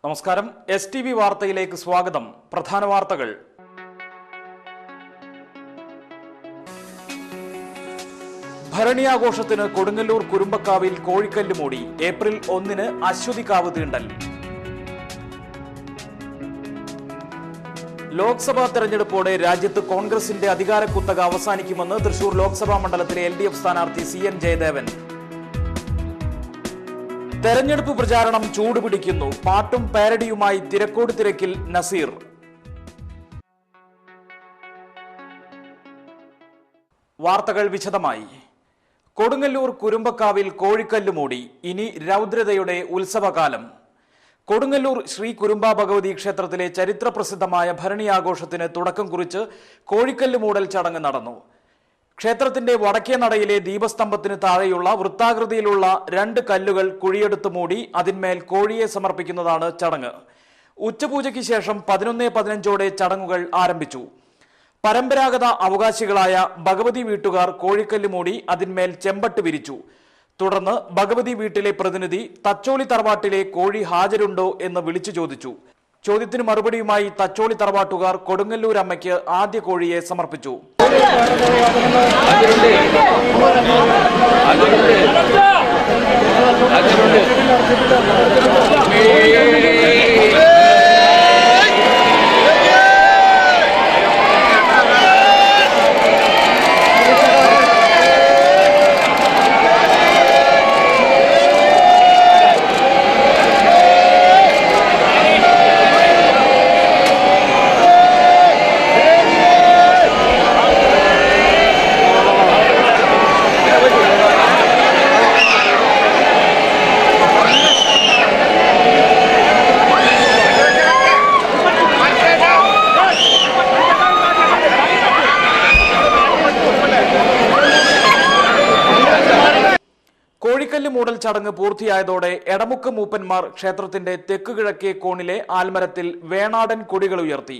നമസ്കാരം. STV വാർത്തയിലേക്ക് സ്വാഗതം. പ്രധാന വാർത്തകൾ. ഭരണിയാഘോഷത്തിന് കൊടുങ്ങല്ലൂർ കുരുമ്പക്കാവിൽ കോഴിക്കല്ല് മൂടി. ഏപ്രിൽ 1-ന് അശ്വതികാവ് തീണ്ടൽ. ലോക്സഭാ തെരഞ്ഞെടുപ്പോടെ രാജ്യത്ത് കോൺഗ്രസിന്റെ അധികാര കുത്തക അവസാനിക്കുമെന്ന് തൃശൂർ ലോക്സഭാ മണ്ഡലത്തിലെ LDF സ്ഥാനാർത്ഥി CN ജയദേവൻ. തെരഞ്ഞെടുപ്പ് പ്രചാരണം ചൂടുപിടിക്കുന്നു. പാട്ടും പാരഡിയുമായി തിരക്കോട് തിരക്കിൽ നസീർ. വാർത്തകൾ വിശദമായി. കൊടുങ്ങല്ലൂർ കുരുമ്പക്കാവിൽ കോഴിക്കല്ല് മൂടി. ഇനി രൗദ്രതയുടെ ഉത്സവകാലം. കൊടുങ്ങല്ലൂർ ശ്രീ കുരുമ്പ ഭഗവതി ക്ഷേത്രത്തിലെ ചരിത്രപ്രസിദ്ധമായ ഭരണിയാഘോഷത്തിന് തുടക്കം കുറിച്ച് കോഴിക്കല്ല് മൂടൽ ചടങ്ങ് നടന്നു. ക്ഷേത്രത്തിന്റെ വടക്കേ നടയിലെ ദീപസ്തംഭത്തിന് താഴെയുള്ള വൃത്താകൃതിയിലുള്ള 2 കല്ലുകൾ കുഴിയെടുത്ത് മൂടി അതിന്മേൽ കോഴിയെ സമർപ്പിക്കുന്നതാണ് ചടങ്ങ്. ഉച്ചപൂജയ്ക്ക് ശേഷം 11:15 ചടങ്ങുകൾ ആരംഭിച്ചു. പരമ്പരാഗത അവകാശികളായ ഭഗവതി വീട്ടുകാർ കോഴിക്കല്ല് മൂടി അതിന്മേൽ ചെമ്പട്ട് വിരിച്ചു. തുടർന്ന് ഭഗവതി വീട്ടിലെ പ്രതിനിധി തച്ചോളി തറവാട്ടിലെ കോഴി ഹാജരുണ്ടോ എന്ന് വിളിച്ചു ചോദിച്ചു. ചോദ്യത്തിന് മറുപടിയുമായി തച്ചോളി തറവാട്ടുകാർ കൊടുങ്ങല്ലൂർ അമ്മയ്ക്ക് ആദ്യ കോഴിയെ സമർപ്പിച്ചു. കോഴിക്കല്ല് മൂടൽ ചടങ്ങ് പൂർത്തിയായതോടെ എടമുക്ക് മൂപ്പന്മാർ ക്ഷേത്രത്തിന്റെ തെക്ക് കിഴക്കേ കോണിലെ ആൽമരത്തിൽ വേണാടൻ കൊടികൾ ഉയർത്തി.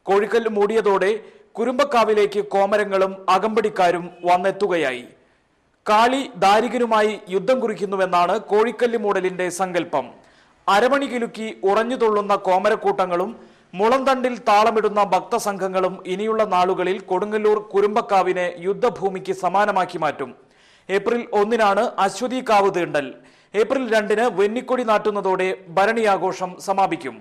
കോഴിക്കല്ല് മൂടിയതോടെ കുരുമ്പക്കാവിലേക്ക് കോമരങ്ങളും അകമ്പടിക്കാരും വന്നെത്തുകയായി. കാളി ദാരികനുമായി യുദ്ധം കുറിക്കുന്നുവെന്നാണ് കോഴിക്കല്ല് മൂടലിന്റെ സങ്കല്പം. അരമണി കിലുക്കി ഉറഞ്ഞുതുള്ളുന്ന കോമരക്കൂട്ടങ്ങളും മുളന്തണ്ടിൽ താളമിടുന്ന ഭക്തസംഘങ്ങളും ഇനിയുള്ള നാളുകളിൽ കൊടുങ്ങല്ലൂർ കുരുമ്പക്കാവിനെ യുദ്ധഭൂമിക്ക് സമാനമാക്കി മാറ്റും. ഏപ്രിൽ 1-നാണ് അശ്വതികാവ് തീണ്ടൽ. ഏപ്രിൽ 2-ന് വെന്നിക്കൊടി നാട്ടുന്നതോടെ ഭരണിയാഘോഷം സമാപിക്കും.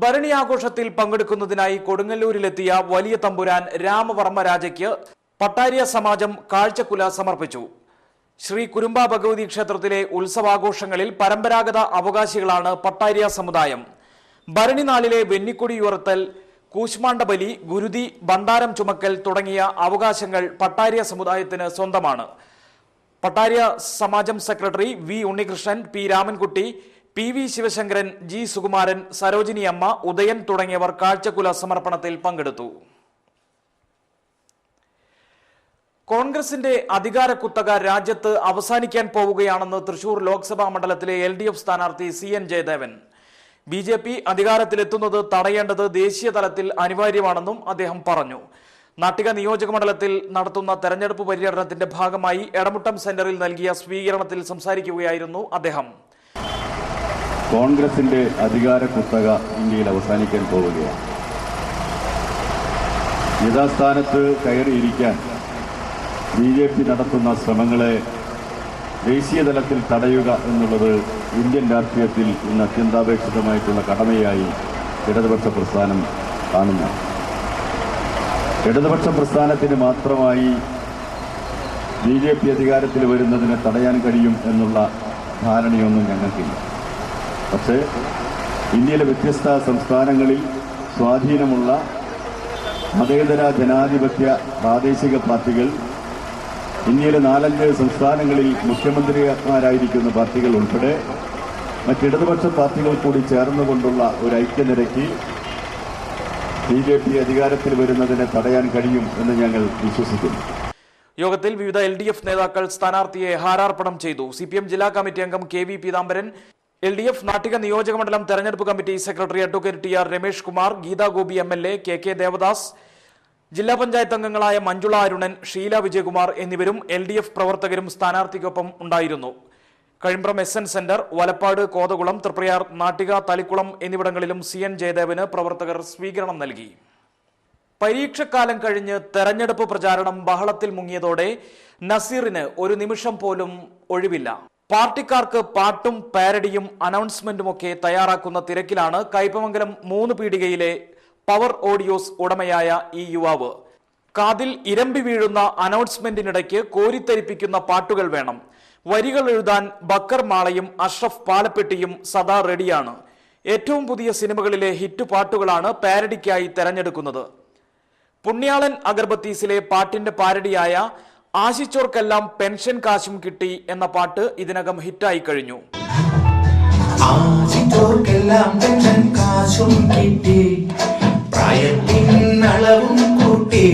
ഭരണിയാഘോഷത്തിൽ പങ്കെടുക്കുന്നതിനായി കൊടുങ്ങല്ലൂരിലെത്തിയ വലിയ തമ്പുരാൻ രാമവർമ്മ രാജയ്ക്ക് പട്ടാരിയ സമാജം കാഴ്ചക്കുല സമർപ്പിച്ചു. ശ്രീ കുരുമ്പ ഭഗവതി ക്ഷേത്രത്തിലെ ഉത്സവാഘോഷങ്ങളിൽ പരമ്പരാഗത അവകാശികളാണ് പട്ടാരിയ സമുദായം. ഭരണി നാളിലെ വെന്നിക്കൊടി ഉയർത്തൽ, കൂശ്മാണ്ഡബലി, ഗുരുതി, ഭണ്ഡാരം ചുമക്കൽ തുടങ്ങിയ അവകാശങ്ങൾ പട്ടാരിയ സമുദായത്തിന് സ്വന്തമാണ്. പട്ടാരിയ സമാജം secretary V Unnikrishnan, P Ramankutty, PV Sivasankaran, G Sukumaran, Sarojini Amma, Udayan തുടങ്ങിയവർ കാഴ്ചക്കുല സമർപ്പണത്തിൽ പങ്കെടുത്തു. കോൺഗ്രസിന്റെ അധികാര കുത്തക രാജ്യത്ത് അവസാനിക്കാൻ പോവുകയാണെന്ന് തൃശൂർ ലോക്സഭാ മണ്ഡലത്തിലെ LDF സ്ഥാനാർത്ഥി CN ജയദേവൻ. BJP അധികാരത്തിലെത്തുന്നത് തടയേണ്ടത് ദേശീയ തലത്തിൽ അനിവാര്യമാണെന്നും അദ്ദേഹം പറഞ്ഞു. നാട്ടിക നിയോജക മണ്ഡലത്തിൽ നടത്തുന്ന തെരഞ്ഞെടുപ്പ് പര്യടനത്തിന്റെ ഭാഗമായി എടമുട്ടം സെന്ററിൽ നൽകിയ സ്വീകരണത്തിൽ സംസാരിക്കുകയായിരുന്നു അദ്ദേഹം. കോൺഗ്രസിന്റെ അധികാര കുത്തക ഇന്ത്യയിൽ അവസാനിക്കാൻ പോവുകയാണ്. യഥാസ്ഥാനത്ത് കയറിയിരിക്കാൻ BJP നടത്തുന്ന ശ്രമങ്ങളെ ദേശീയ തലത്തിൽ തടയുക എന്നുള്ളത് ഇന്ത്യൻ രാഷ്ട്രീയത്തിൽ ഇന്ന് അത്യന്താപേക്ഷിതമായിട്ടുള്ള കടമയായി ഇടതുപക്ഷ പ്രസ്ഥാനം കാണുന്നു. ഇടതുപക്ഷ പ്രസ്ഥാനത്തിന് മാത്രമായി BJP അധികാരത്തിൽ വരുന്നതിനെ തടയാൻ കഴിയും എന്നുള്ള ധാരണയൊന്നും ഞങ്ങൾക്കില്ല. പക്ഷേ ഇന്ത്യയിലെ വ്യത്യസ്ത സംസ്ഥാനങ്ങളിൽ സ്വാധീനമുള്ള മതേതര ജനാധിപത്യ പ്രാദേശിക പാർട്ടികൾ ഇന്ത്യയിലെ 4-5 സംസ്ഥാനങ്ങളിൽ മുഖ്യമന്ത്രിമാരായിരിക്കുന്ന പാർട്ടികൾ ഉൾപ്പെടെ മറ്റിടതുപക്ഷ പാർട്ടികൾ കൂടി ചേർന്നുകൊണ്ടുള്ള ഒരു ഐക്യനിരയ്ക്ക് BJP അധികാരത്തിൽ വരുന്നതിനെ തടയാൻ കഴിയും എന്ന് ഞങ്ങൾ വിശ്വസിക്കുന്നു. യോഗത്തിൽ വിവിധ LDF നേതാക്കൾ സ്ഥാനാർത്ഥിയെ ഹാരാർപ്പണം ചെയ്തു. CPM ജില്ലാ കമ്മിറ്റി അംഗം KV പീതാംബരൻ, LDF നാട്ടിക നിയോജക മണ്ഡലം തെരഞ്ഞെടുപ്പ് committee secretary advocate TR Ramesh Kumar, Geetha Gopi MLA, KK Devadas, ജില്ലാ പഞ്ചായത്ത് അംഗങ്ങളായ മഞ്ജുള അരുണൻ, ഷീല വിജയകുമാർ എന്നിവരും LDF പ്രവർത്തകരും സ്ഥാനാർത്ഥിക്കൊപ്പം ഉണ്ടായിരുന്നു. കഴിമ്പ്രം SN സെന്റർ, വലപ്പാട്, കോതകുളം, തൃപ്രയാർ, നാട്ടിക, തളിക്കുളം എന്നിവിടങ്ങളിലും CN ജയദേവന് പ്രവർത്തകർ സ്വീകരണം നൽകി. പരീക്ഷക്കാലം കഴിഞ്ഞ് തെരഞ്ഞെടുപ്പ് പ്രചാരണം ബഹളത്തിൽ മുങ്ങിയതോടെ നസീറിന് ഒരു നിമിഷം പോലും ഒഴിവില്ല. പാർട്ടിക്കാർക്ക് പാട്ടും പാരഡിയും അനൗൺസ്മെന്റുമൊക്കെ തയ്യാറാക്കുന്ന തിരക്കിലാണ് കയ്പമംഗലം 3 പീടികയിലെ പവർ ഓഡിയോസ് ഉടമയായ ഈ യുവാവ്. കാതിൽ ഇരമ്പി വീഴുന്ന അനൗൺസ്മെന്റിനിടയ്ക്ക് കോരിത്തരിപ്പിക്കുന്ന പാട്ടുകൾ വേണം. വരികൾ എഴുതാൻ ബക്കർ മാളയും അഷ്റഫ് പാലപ്പെട്ടിയും സദാ റെഡിയാണ്. ഏറ്റവും പുതിയ സിനിമകളിലെ ഹിറ്റ് പാട്ടുകളാണ് പാരഡിക്കായി തെരഞ്ഞെടുക്കുന്നത്. പുണ്യാളൻ അഗർബത്തീസിലെ പാട്ടിന്റെ പാരഡിയായ ആശിച്ചോർക്കെല്ലാം പെൻഷൻ കാശും കിട്ടി എന്ന പാട്ട് ഇതിനകം ഹിറ്റായി കഴിഞ്ഞു. ആശിച്ചോർക്കെല്ലാം പെൻഷൻ കാശും കിട്ടി, പ്രായത്തിനളവും കൂട്ടി,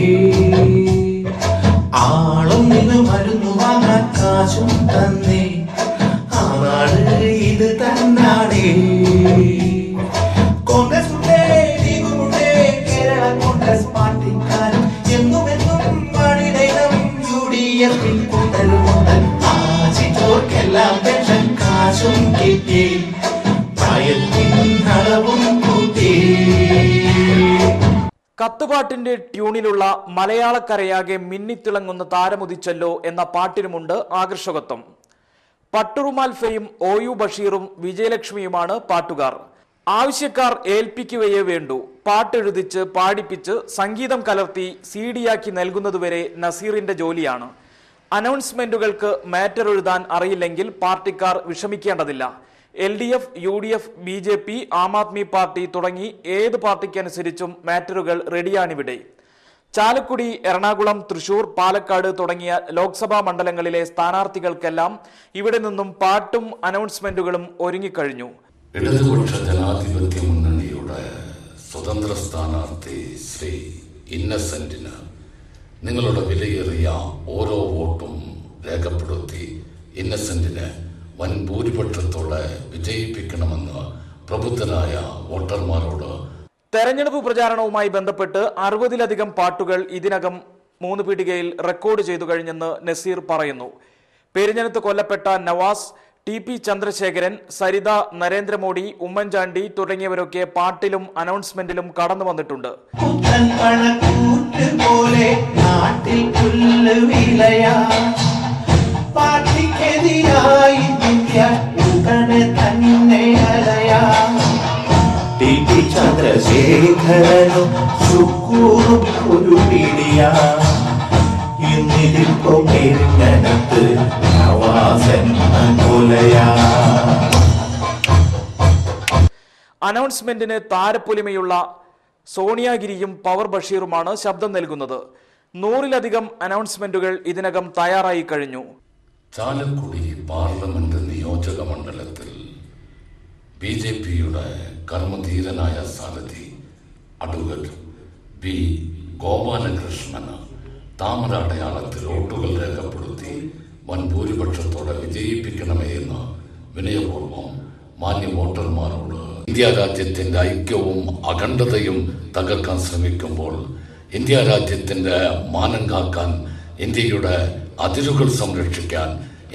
ആളും ഇത് മരുന്നു വാങ്ങാൻ കാശും തന്നേ, ആ നാട് ഇത് തന്നാടേ. കോൺഗ്രസ് കേരള കോൺഗ്രസ് പാർട്ടിക്കാരും എന്നുമെന്നും മണിടൈനം UDF കൂട്ടലുമുണ്ട്. ആശിച്ചോർക്കെല്ലാം പെൻഷൻ കാശും കിട്ടി, പ്രായത്തിനളവും കൂട്ടി. കത്തുപാട്ടിന്റെ ട്യൂണിലുള്ള മലയാളക്കരയാകെ മിന്നിത്തിളങ്ങുന്ന താരമുദിച്ചല്ലോ എന്ന പാട്ടിനുമുണ്ട് ആകർഷകത്വം. പട്ടുറുമാൽ ഫെയും OU ബഷീറും വിജയലക്ഷ്മിയുമാണ് പാട്ടുകാർ. ആവശ്യക്കാർ ഏൽപ്പിക്കുകയേ വേണ്ടൂ. പാട്ടെഴുതിച്ച് പാടിപ്പിച്ച് സംഗീതം കലർത്തി CD-യാക്കി നൽകുന്നതുവരെ നസീറിന്റെ ജോലിയാണ്. അനൗൺസ്മെന്റുകൾക്ക് മാറ്റർ എഴുതാൻ അറിയില്ലെങ്കിൽ പാർട്ടിക്കാർ വിഷമിക്കേണ്ടതില്ല. LDF, UDF, BJP, Aam Aadmi party തുടങ്ങി ഏത് പാർട്ടിക്കനുസരിച്ചും മാറ്ററുകൾ റെഡിയാണിവിടെ. ചാലക്കുടി, എറണാകുളം, തൃശൂർ, പാലക്കാട് തുടങ്ങിയ ലോക്സഭാ മണ്ഡലങ്ങളിലെ സ്ഥാനാർത്ഥികൾക്കെല്ലാം ഇവിടെ നിന്നും പാട്ടും അനൗൺസ്മെന്റുകളും ഒരുങ്ങിക്കഴിഞ്ഞു. ഇടതുപക്ഷ ജനാധിപത്യ മുന്നണിയുടെ സ്വതന്ത്ര സ്ഥാനാർത്ഥി ശ്രീ ഇന്നസെന്റിന് നിങ്ങളുടെ വിലയേറിയ ഓരോ വോട്ടും രേഖപ്പെടുത്തി ഇന്നസെന്റിനെ വൻ ഭൂരിപക്ഷത്തോടെ വിജയിപ്പിക്കണമെന്ന് പ്രബുദ്ധരായ വോട്ടർമാരോട്. തെരഞ്ഞെടുപ്പ് പ്രചാരണവുമായി ബന്ധപ്പെട്ട് 60-ലധികം പാട്ടുകൾ ഇതിനകം 3 പീടികയിൽ റെക്കോർഡ് ചെയ്തു കഴിഞ്ഞെന്ന് നസീർ പറയുന്നു. പെരിഞ്ഞനത്ത് കൊല്ലപ്പെട്ട നവാസ്, TP ചന്ദ്രശേഖരൻ, സരിത, നരേന്ദ്രമോദി, ഉമ്മൻചാണ്ടി തുടങ്ങിയവരൊക്കെ പാട്ടിലും അനൗൺസ്മെന്റിലും കടന്നു വന്നിട്ടുണ്ട്. TP ചന്ദ്രശേഖരനും ശുക്കൂറും ഒരു പിടിയ, ഇന്നിതിപ്പോ പെരിഞ്ഞനത്ത് നവാസൻ കൊലയാ. അനൗൺസ്മെന്റിന് താരപ്പൊലിമയുള്ള സോണിയാഗിരിയും പവർ ബഷീറുമാണ് ശബ്ദം നൽകുന്നത്. 100-ലധികം അനൗൺസ്മെന്റുകൾ ഇതിനകം തയ്യാറായി കഴിഞ്ഞു. ചാലക്കുടി പാർലമെന്റ് നിയോജക മണ്ഡലത്തിൽ BJPയുടെ കർമ്മധീരനായ സാരഥി അഡ്വക്കേറ്റ് B. ഗോപാലകൃഷ്ണന് താമര അടയാളത്തിൽ വോട്ടുകൾ രേഖപ്പെടുത്തി വൻ ഭൂരിപക്ഷത്തോടെ വിജയിപ്പിക്കണമേ എന്ന് വിനയപൂർവ്വം മാന്യ വോട്ടർമാരോട്. ഇന്ത്യ രാജ്യത്തിന്റെ ഐക്യവും അഖണ്ഡതയും തകർക്കാൻ ശ്രമിക്കുമ്പോൾ ഇന്ത്യ രാജ്യത്തിന്റെ മാനം കാക്കാൻ, ഇന്ത്യയുടെ അതിരുകൾ സംരക്ഷിക്കാൻ,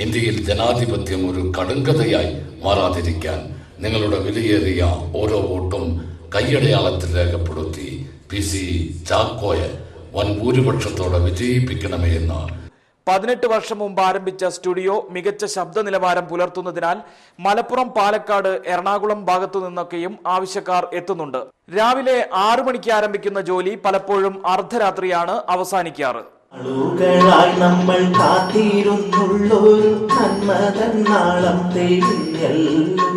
ഇന്ത്യയിൽ ജനാധിപത്യം ഒരു കടുങ്കഥയായി മാറാതിരിക്കാൻ നിങ്ങളുടെ വിലയേറിയ ഓരോ വോട്ടും കൈയടയാളത്തിൽ രേഖപ്പെടുത്തി PC ചാക്കോയെ വൻ ഭൂരിപക്ഷത്തോടെ വിജയിപ്പിക്കണമേ എന്ന്. 18 വർഷം മുമ്പ് ആരംഭിച്ച സ്റ്റുഡിയോ മികച്ച ശബ്ദ നിലവാരം പുലർത്തുന്നതിനാൽ മലപ്പുറം, പാലക്കാട്, എറണാകുളം ഭാഗത്തു നിന്നൊക്കെയും ആവശ്യക്കാർ എത്തുന്നുണ്ട്. രാവിലെ 6 മണിക്ക് ആരംഭിക്കുന്ന ജോലി പലപ്പോഴും അർദ്ധരാത്രിയാണ് അവസാനിക്കാറ്. നമ്മൾ കാത്തിരുന്നുള്ളൊരു നന്മതന്നാളം തേടിയല്ലോ,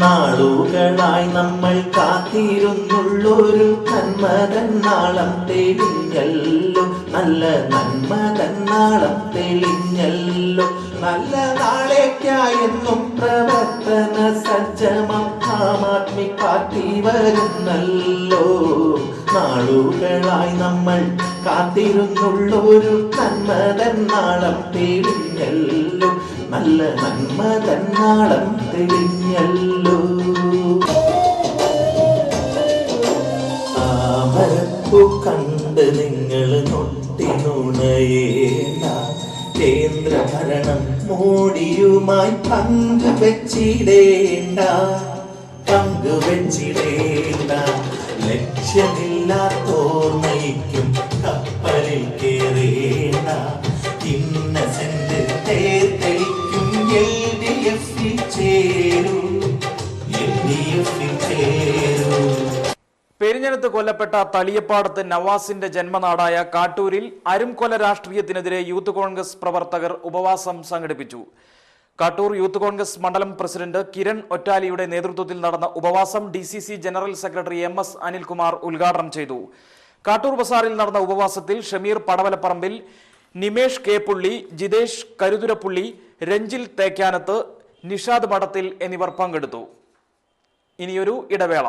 നാളുകളായി നമ്മൾ കാത്തിരുന്നുള്ളൊരു നന്മതന്നാളം തെളിഞ്ഞല്ലോ, നല്ല നന്മതന്നാളം തെളിഞ്ഞല്ലോ. നല്ല നാളേക്കായെന്നും പ്രവർത്തന സജ്ജമം ആം ആദ്മി പാർട്ടി വരുന്നല്ലോ. നാളുകളായി നമ്മൾ കാത്തിരുന്നുള്ളൊരു നന്മതന്നാളം തെളിഞ്ഞല്ലോ, നല്ല നന്മതന്നാളം തെളിഞ്ഞല്ലോ. താമരപ്പൂ കണ്ട് നിങ്ങൾ നൊട്ടിനുണയേണ്ട, കേന്ദ്രഭരണം മോഡിയുമായി പങ്കുവെച്ചിടേണ്ട. ലക്ഷ്യമില്ലാത്തോർ നയിക്കും കപ്പലിൽ കേറേണ്ട. ഇന്നസെന്റ് തെളിക്കും LDF-ൽ ചേരൂ, LDF-ൽ ചേരൂ. പെരിഞ്ഞനത്ത് കൊല്ലപ്പെട്ട തളിയപ്പാടത്ത് നവാസിന്റെ ജന്മനാടായ കാട്ടൂരിൽ അരുംകൊല രാഷ്ട്രീയത്തിനെതിരെ യൂത്ത് കോൺഗ്രസ് പ്രവർത്തകർ ഉപവാസം സംഘടിപ്പിച്ചു. കാട്ടൂർ യൂത്ത് കോൺഗ്രസ് മണ്ഡലം പ്രസിഡന്റ് കിരൺ ഒറ്റാലിയുടെ നേതൃത്വത്തിൽ നടന്ന ഉപവാസം DCC general secretary MS Anilkumar ഉദ്ഘാടനം ചെയ്തു. കാട്ടൂർ ബസാറിൽ നടന്ന ഉപവാസത്തിൽ ഷമീർ പടവലപ്പറമ്പിൽ, നിമേഷ് കെ പുള്ളി, ജിതേഷ് കരുതുരപ്പുള്ളി, രഞ്ജിൽ തേക്കാനത്ത്, നിഷാദ് മഠത്തിൽ എന്നിവർ പങ്കെടുത്തു. ഇനിയൊരു ഇടവേള.